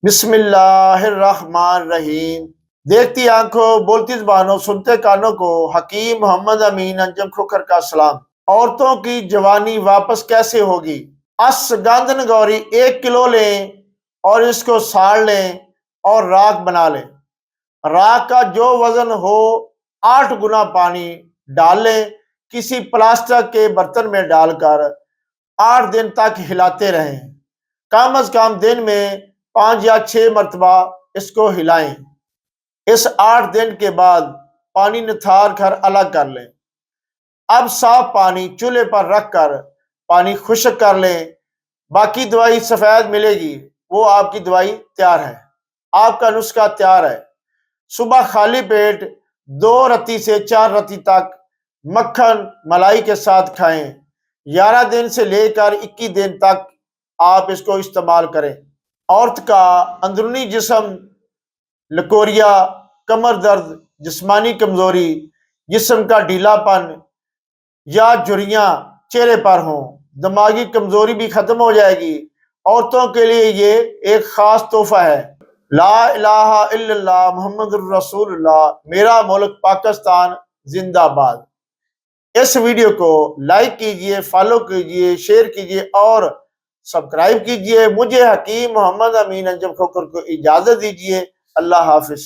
بسم اللہ الرحمن الرحیم۔ دیکھتی آنکھوں، بولتی زبانوں، سنتے کانوں کو حکیم محمد امین انجم کھوکھر کا سلام۔ عورتوں کی جوانی واپس کیسے ہوگی؟ اس گاندن گوری 1 کلو لیں اور اس کو ساڑ لیں اور راکھ بنا لیں۔ راکھ کا جو وزن ہو 8 گنا پانی ڈال لیں، کسی پلاسٹک کے برتن میں ڈال کر 8 دن تک ہلاتے رہیں۔ کم از کم دن میں 5 یا 6 مرتبہ اس کو ہلائیں۔ اس 8 دن کے بعد پانی نتھار کر الگ کر لیں۔ اب صاف پانی چولہے پر رکھ کر پانی خشک کر لیں۔ باقی دوائی سفید ملے گی، وہ آپ کی دوائی تیار ہے، آپ کا نسخہ تیار ہے۔ صبح خالی پیٹ 2 رتی سے 4 رتی تک مکھن ملائی کے ساتھ کھائیں۔ 11 دن سے لے کر 21 دن تک آپ اس کو استعمال کریں۔ عورت کا اندرونی جسم لکوریا، کمر درد، جسمانی کمزوری، جسم کا ڈھیلا پن یا جھریاں چہرے پر ہوں، دماغی کمزوری بھی ختم ہو جائے گی۔ عورتوں کے لیے یہ ایک خاص تحفہ ہے۔ لا الہ الا اللہ محمد الرسول اللہ، میرا ملک پاکستان زندہ باد۔ اس ویڈیو کو لائک کیجئے، فالو کیجئے، شیئر کیجئے اور سبسکرائب کیجئے۔ مجھے حکیم محمد امین انجم کھوکھر کو اجازت دیجئے۔ اللہ حافظ۔